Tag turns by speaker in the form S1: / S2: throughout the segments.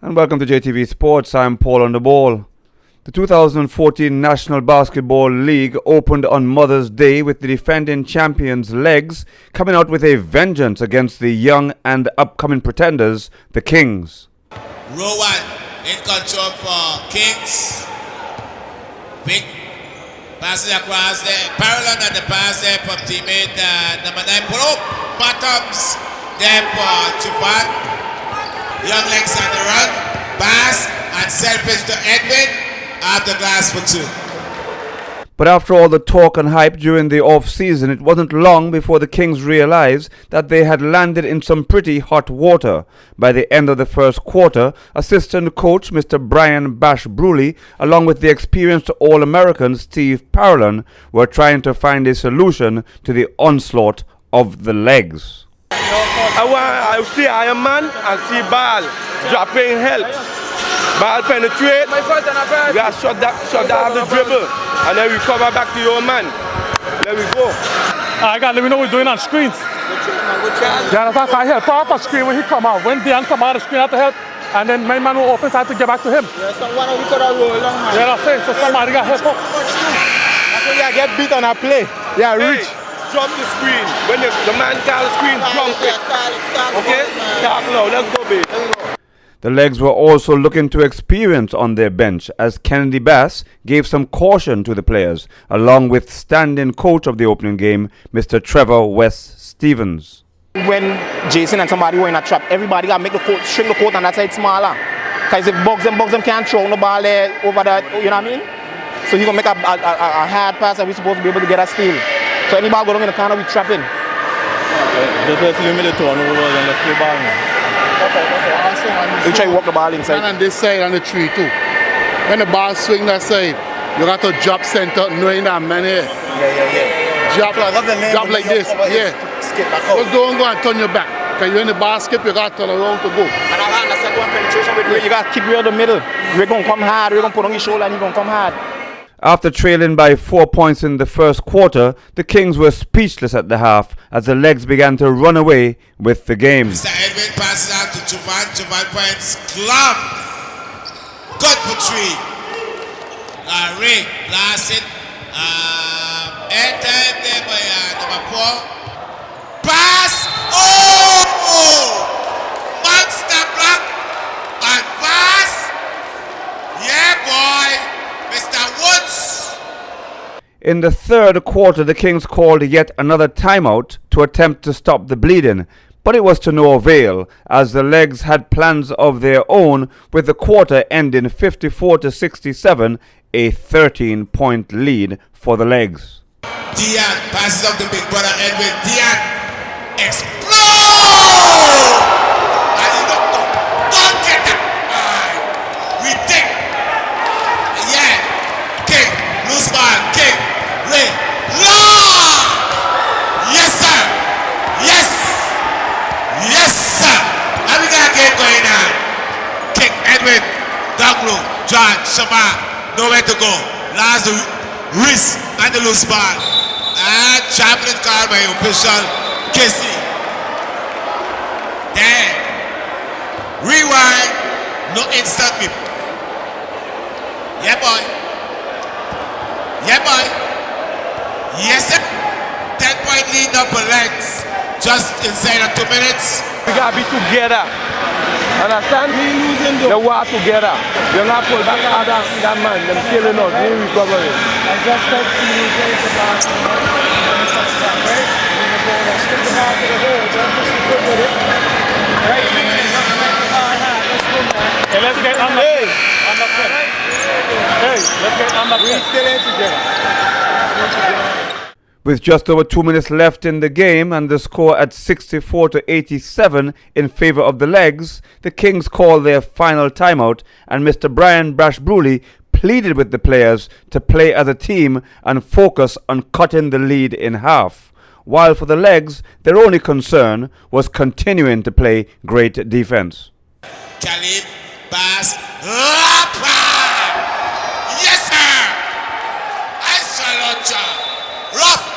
S1: And welcome to JTV Sports. I'm Paul on the ball. The 2014 National Basketball League opened on Mother's Day with the defending champions Legs coming out with a vengeance against the young and upcoming pretenders, the Kings.
S2: Rowan in control for Kings. Big passes across there. Parallel at the pass there from teammate number 9. Pull up. Bottoms there for Chupan. Young Legs on the run. Pass and selfish to Edwin. Off the glass for 2.
S1: But after all the talk and hype during the off-season, it wasn't long before the Kings realized that they had landed in some pretty hot water. By the end of the first quarter, assistant coach Mr. Brian Bash Bruley, along with the experienced All-American Steve Parolin, were trying to find a solution to the onslaught of the Legs.
S3: I see Iron Man and see Ball dropping help. Ball penetrate, we have shot that off the dribble, and then we cover back to your man. There we go.
S4: I got to let me know what we're doing on screens. Yeah, that's I help off a screen when he come out. When Dan come out of the screen, I have to help, and then my man will open, so I have to get back to him.
S5: Yeah, someone we could have rolled on, man.
S4: Yeah, that's it. So somebody got help up.
S5: That's when you get beat on a play. Yeah, reach.
S3: Jump the screen. When the man call the screen, jump it. Okay? Talk now, let's go, baby.
S1: The Legs were also looking to experience on their bench as Kennedy Bass gave some caution to the players, along with standing coach of the opening game, Mr. Trevor West Stevens.
S5: When Jason and somebody were in a trap, everybody got to make the court, shrink the court on that side smaller. Because if bugs them can't throw the ball there over that, you know what I mean? So he's going to make a hard pass and we're supposed to be able to get a steal. So any ball going in the corner, we trapping.
S6: The first limit to turn over and let's play ball now.
S5: We try to walk the ball inside.
S7: And on this side on the tree too. When the ball swing that side, you got to drop center knowing that man here.
S5: Yeah.
S7: Drop like this. Yeah.
S5: Skip back out.
S7: Just don't go and turn your back. Because when the ball skip, you got to turn around to go.
S5: And I understand one penetration with you got to keep real the middle. We're going to come hard. We're going to put on your shoulder and you're going to come hard.
S1: After trailing by 4 points in the first quarter, the Kings were speechless at the half as the Legs began to run away with the game.
S2: Mr. Edwin passes out to Chupan. Chupan points. Glove. Good for 3. Ray blast it. End time there by number 4. Pass. Oh! Monster block. And pass. Yeah, boy. Mr. Woods.
S1: In the third quarter, the Kings called yet another timeout to attempt to stop the bleeding, but it was to no avail as the Legs had plans of their own, with the quarter ending 54-67, a 13-point lead for the Legs.
S2: Dian passes up to big brother Edwin. Dian explode! And he don't get that. We think. Yeah. King. Loose ball. King. Ray. Long! Yes, sir. Yes. Yes, sir. And we got a game going on. King. Edwin. Daglo. John. Shama. Nowhere to go. Last wrist and the loose ball. And champion called by official Casey. Then rewind. No instant whip. Yeah, boy. Yeah, boy. Yes, sir. 10-point lead now for Legs. Just inside of 2 minutes.
S3: We got to be together. Understand? We losing the war together. You're not pull back out that man. Them killing us. We recovering.
S8: I just like to play the last one. Right? Stick the ball to the hole. Just push the foot with it. Right? Let's go, man.
S4: Hey, let's get on the play. Hey, let's get on the play.
S5: We still ain't together.
S1: With just over 2 minutes left in the game and the score at 64-87 in favor of the Legs, the Kings called their final timeout and Mr. Brian Bash Bruley pleaded with the players to play as a team and focus on cutting the lead in half. While for the Legs, their only concern was continuing to play great defense.
S2: Khalid, pass, yes, sir. I salute you. Rough.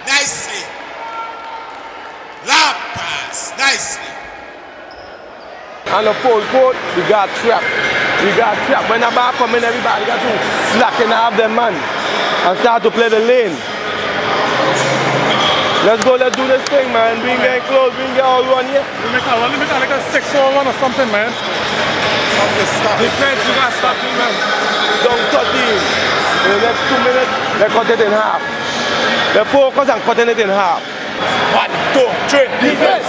S2: Nicely. Long pass. Nicely.
S3: And the full court, we got trapped. When the ball come in, everybody got to slacken off them man and start to play the lane. Let's go, let's do this thing, man. We get close, we get all run here.
S4: We make like a 6-4-1 or something, man.
S3: Defense, we got to stop them, man. Down 13. In the next 2 minutes, they cut it in half. They focus on cutting it in half. 1, 2, 3, defense!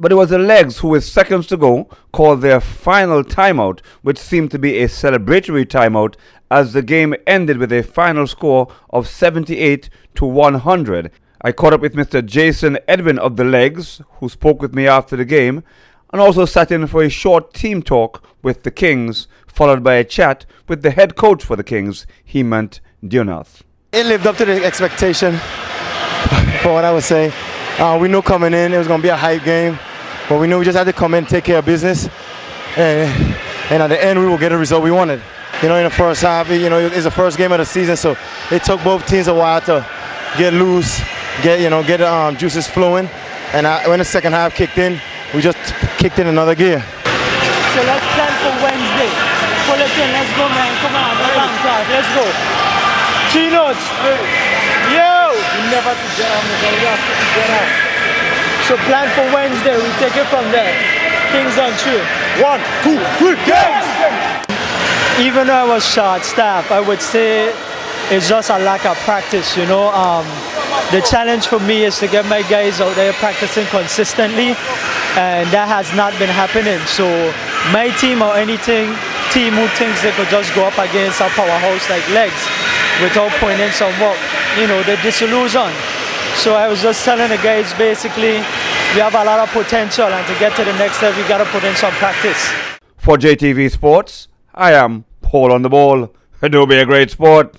S1: But it was the Legs who, with seconds to go, called their final timeout, which seemed to be a celebratory timeout, as the game ended with a final score of 78-100. I caught up with Mr. Jason Edwin of the Legs, who spoke with me after the game, and also sat in for a short team talk with the Kings, followed by a chat with the head coach for the Kings, Hemant Dionath.
S9: It lived up to the expectation, for what I would say. We knew coming in it was going to be a hype game, but we knew we just had to come in and take care of business, and at the end we will get a result we wanted. You know, in the first half, you know, it's the first game of the season, so it took both teams a while to get loose, get juices flowing, and when the second half kicked in, we just kicked in another gear.
S8: So let's plan for Wednesday. Pull it in, let's go, man. Come on, let's go. 3 notes. Yo! You never have to get on the ball, you have to get out. So plan for Wednesday, we take it from there. Kings on 3. 1, 2, 3, games! Even though I was short-staffed, I would say it's just a lack of practice, you know. The challenge for me is to get my guys out there practicing consistently, and that has not been happening. So my team or any team who thinks they could just go up against a powerhouse like Legs without putting in some work, you know, they're disillusioned. So I was just telling the guys, basically, we have a lot of potential, and to get to the next step, we got to put in some practice.
S1: For JTV Sports, I am Paul on the Ball. Do be a great sport.